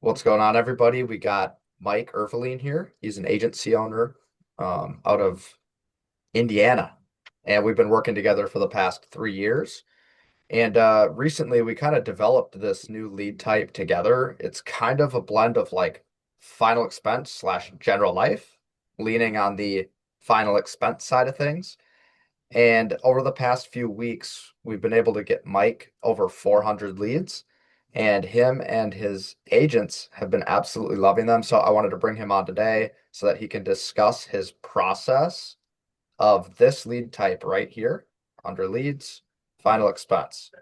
What's going on, everybody? We got Mike Erveline here. He's an agency owner out of Indiana, and we've been working together for the past 3 years. And recently, we kind of developed this new lead type together. It's kind of a blend of like final expense slash general life, leaning on the final expense side of things. And over the past few weeks, we've been able to get Mike over 400 leads, and him and his agents have been absolutely loving them. So I wanted to bring him on today so that he can discuss his process of this lead type right here under leads, final expense.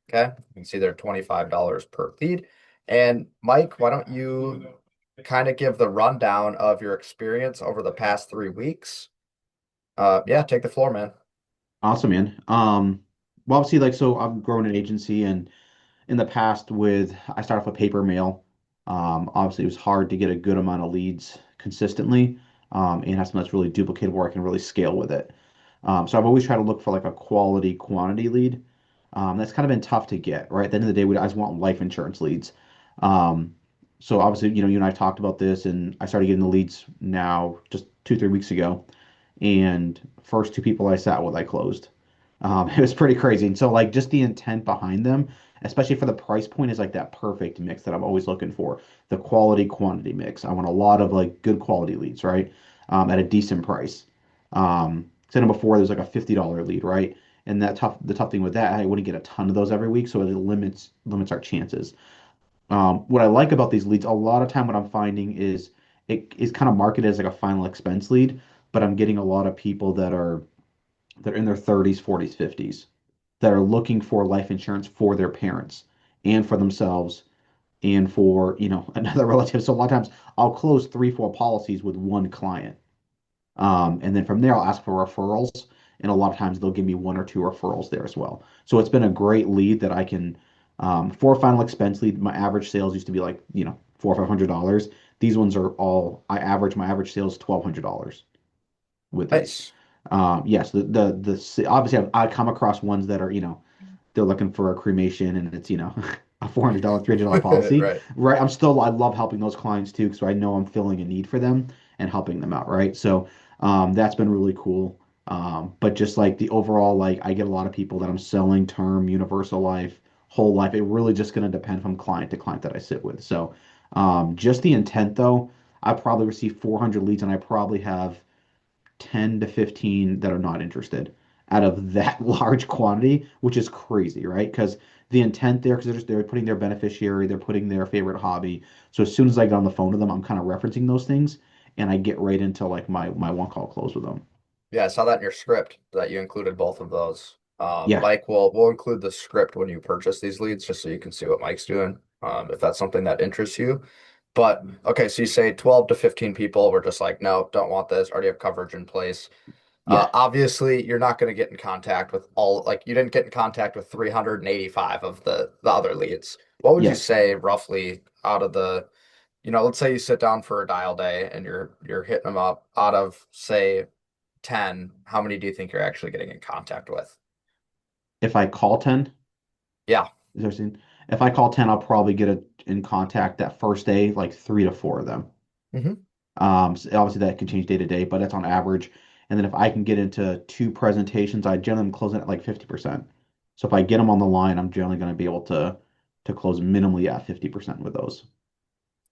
Okay. You can see they're $25 per lead. And Mike, why don't you kind of give the rundown of your experience over the past 3 weeks? Yeah, take the floor, man. Awesome, man. Well, obviously, so I've grown an agency, and in the past, I started off with paper mail. Obviously, it was hard to get a good amount of leads consistently, and have something that's really duplicatable where I can really scale with it. So I've always tried to look for like a quality quantity lead. That's kind of been tough to get, right? At the end of the day, I just want life insurance leads. Um, so obviously, you and I talked about this, and I started getting the leads now just 2, 3 weeks ago, and first two people I sat with, I closed. It was pretty crazy. And so like just the intent behind them, especially for the price point, is like that perfect mix that I'm always looking for. The quality quantity mix. I want a lot of like good quality leads, right? At a decent price. Said them before, there's like a $50 lead, right? And the tough thing with that, I wouldn't get a ton of those every week, so it limits our chances. What I like about these leads, a lot of time what I'm finding is it is kind of marketed as like a final expense lead, but I'm getting a lot of people that are in their 30s, 40s, 50s that are looking for life insurance for their parents and for themselves and for, another relative. So a lot of times I'll close 3, 4 policies with one client. And then from there, I'll ask for referrals. And a lot of times they'll give me 1 or 2 referrals there as well. So it's been a great lead that I can, for a final expense lead, my average sales used to be like, $400 or $500. These ones are my average sales $1,200 with this. Nice. Yes, obviously I come across ones that are, they're looking for a cremation and it's, a $400, $300 policy, Right. right? I love helping those clients too, because I know I'm filling a need for them and helping them out, right? So that's been really cool. But just like the overall, like I get a lot of people that I'm selling term, universal life, whole life. It really just going to depend from client to client that I sit with. So just the intent though, I probably receive 400 leads and I probably have 10 to 15 that are not interested out of that large quantity, which is crazy, right? Because the intent there, because they're putting their beneficiary, they're putting their favorite hobby. So as soon as I get on the phone to them, I'm kind of referencing those things, and I get right into like my one call close with them. Yeah, I saw that in your script that you included both of those. Yeah, Mike, we'll include the script when you purchase these leads, just so you can see what Mike's doing, if that's something that interests you. But okay, so you say 12 to 15 people were just like, no, don't want this, already have coverage in place. yeah, Obviously, you're not going to get in contact with all, like, you didn't get in contact with 385 of the other leads. What would you yes. say roughly out of the, let's say you sit down for a dial day and you're hitting them up out of, say, 10, how many do you think you're actually getting in contact with? If I call 10, Yeah. is there something- if I call 10, I'll probably get in contact that first day, like 3 to 4 of them. Hmm. So obviously that can change day to day, but that's on average. And then if I can get into 2 presentations, I generally am closing at like 50%. So if I get them on the line, I'm generally going to be able to close minimally at 50% with those.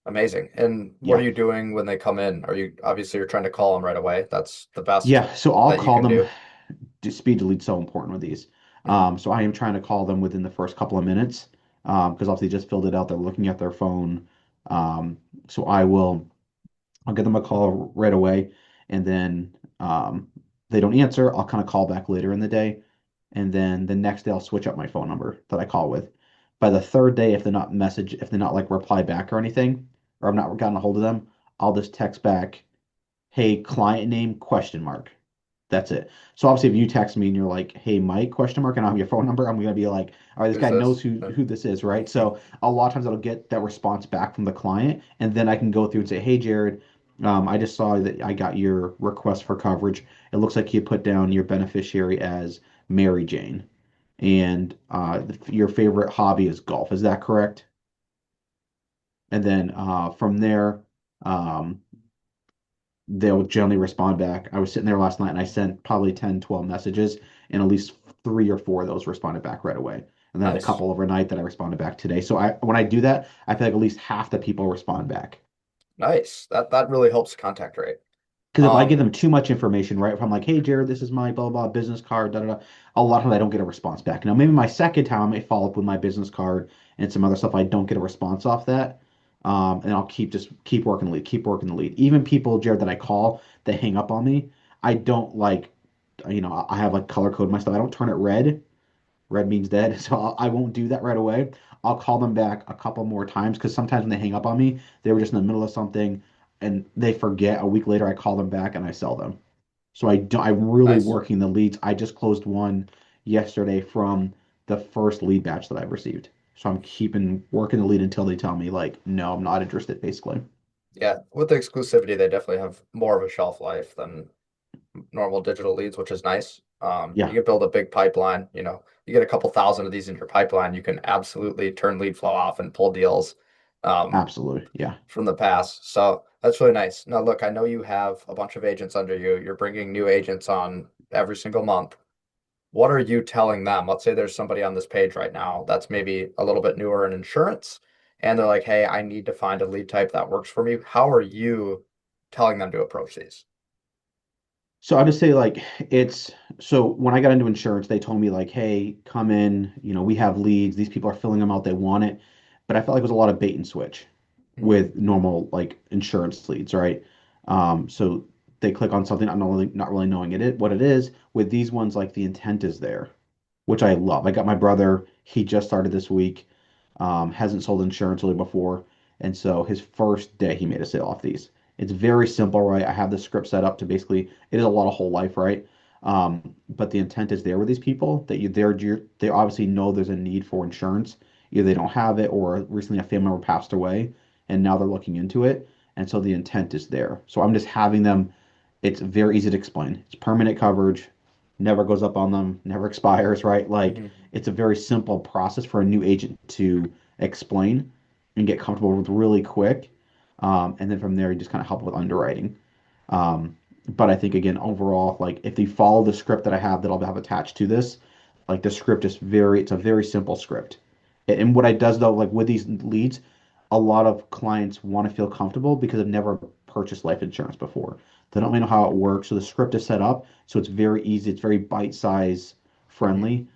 Amazing. And what are Yeah. you doing when they come in? Are you obviously you're trying to call them right away? That's the best Yeah. So I'll that you call can them. do. Speed to lead so important with these. Hmm. So I am trying to call them within the first couple of minutes because obviously just filled it out. They're looking at their phone. Um, so I'll give them a call right away, and then they don't answer. I'll kind of call back later in the day, and then the next day I'll switch up my phone number that I call with. By the third day, if they're not like reply back or anything, or I'm not gotten a hold of them, I'll just text back, "Hey, client name question mark." That's it. So obviously, if you text me and you're like, "Hey, Mike question mark," and I have your phone number, I'm gonna be like, "All right, this Who's guy knows this? who this is, right?" So a lot of times I'll get that response back from the client, and then I can go through and say, "Hey, Jared, I just saw that I got your request for coverage. It looks like you put down your beneficiary as Mary Jane, and your favorite hobby is golf. Is that correct?" And then from there, um, they'll generally respond back. I was sitting there last night and I sent probably 10, 12 messages, and at least three or four of those responded back right away. And then I had a Nice. couple overnight that I responded back today. So when I do that, I feel like at least half the people respond back. Nice. That really helps the contact rate. Because if I give Um, them too much information, right? If I'm like, hey, Jared, this is my blah, blah, business card, da, da, da, a lot of times I don't get a response back. Now, maybe my second time I may follow up with my business card and some other stuff. I don't get a response off that. And I'll keep working the lead, keep working the lead. Even people, Jared, that I call that hang up on me, I don't like, I have like color code my stuff. I don't turn it red. Red means dead. So I won't do that right away. I'll call them back a couple more times because sometimes when they hang up on me, they were just in the middle of something and they forget. A week later, I call them back and I sell them. So I'm really nice. working the leads. I just closed one yesterday from the first lead batch that I've received. So I'm keeping working the lead until they tell me like, no, I'm not interested, basically. Yeah, with the exclusivity, they definitely have more of a shelf life than normal digital leads, which is nice. You Yeah, can build a big pipeline. You get a couple thousand of these in your pipeline, you can absolutely turn lead flow off and pull deals um, absolutely. Yeah. from the past. So that's really nice. Now, look, I know you have a bunch of agents under you. You're bringing new agents on every single month. What are you telling them? Let's say there's somebody on this page right now that's maybe a little bit newer in insurance, and they're like, hey, I need to find a lead type that works for me. How are you telling them to approach these? So I just say like it's so when I got into insurance, they told me like, hey, come in, we have leads. These people are filling them out, they want it. But I felt like it was a lot of bait and switch Mhm. with normal like insurance leads, right? So they click on something not really knowing what it is. With these ones, like the intent is there, which I love. I got my brother, he just started this week, hasn't sold insurance really before. And so his first day he made a sale off these. It's very simple, right? I have the script set up to basically, it is a lot of whole life, right? But the intent is there with these people that they obviously know there's a need for insurance. Either they don't have it or recently a family member passed away and now they're looking into it. And so the intent is there. So I'm just having them, it's very easy to explain. It's permanent coverage, never goes up on them, never expires, right? Like Mhm. it's a very simple process for a new agent to explain and get comfortable with really quick. And then from there, you just kind of help with underwriting. But I think again, overall, like if they follow the script that I have that I'll have attached to this, like the script is it's a very simple script. And what I does though, like with these leads, a lot of clients want to feel comfortable because they've never purchased life insurance before. They don't really know how it works. So the script is set up so it's very easy. It's very bite size Mhm. friendly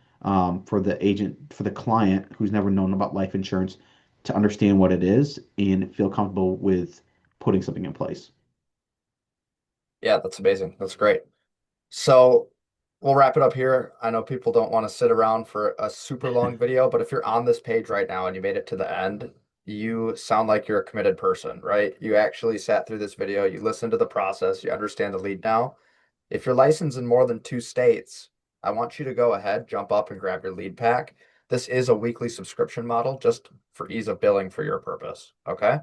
for the agent, for the client who's never known about life insurance to understand what it is and feel comfortable with putting something in place. Yeah, that's amazing. That's great. So we'll wrap it up here. I know people don't want to sit around for a super long video, but if you're on this page right now and you made it to the end, you sound like you're a committed person, right? You actually sat through this video, you listened to the process, you understand the lead now. If you're licensed in more than 2 states, I want you to go ahead, jump up and grab your lead pack. This is a weekly subscription model just for ease of billing for your purpose. Okay.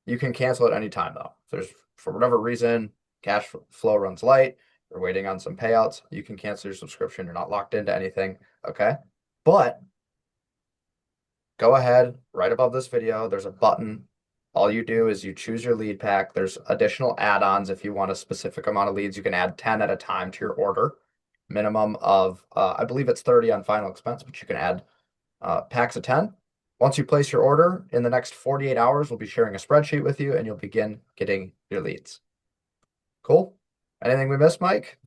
You can cancel at any time though. If there's for whatever reason, cash flow runs light, you're waiting on some payouts, you can cancel your subscription. You're not locked into anything. Okay. But go ahead, right above this video, there's a button. All you do is you choose your lead pack. There's additional add-ons if you want a specific amount of leads. You can add 10 at a time to your order. Minimum of, I believe it's 30 on final expense, but you can add packs of 10. Once you place your order, in the next 48 hours, we'll be sharing a spreadsheet with you and you'll begin getting your leads. Cool. Anything we missed, Mike?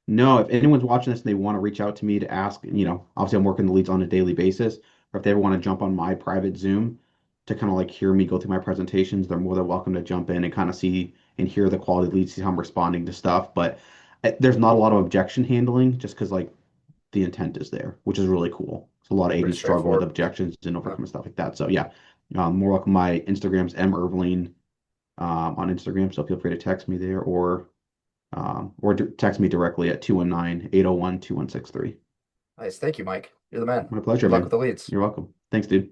No, if anyone's watching this and they want to reach out to me to ask, obviously I'm working the leads on a daily basis, or if they ever want to jump on my private Zoom to kind of like hear me go through my presentations, they're more than welcome to jump in and kind of see and hear the quality leads, see how I'm responding to stuff. But there's not a lot of objection handling just because like the intent is there, which is really cool. So a lot of Pretty agents struggle with straightforward. objections and Yeah. overcoming stuff like that. So yeah, more welcome. My Instagram's M Irvine on Instagram, so feel free to text me there or text me directly at 219-801-2163. Nice. Thank you, Mike. You're the man. My pleasure, Good luck with man. the leads. You're welcome. Thanks, dude.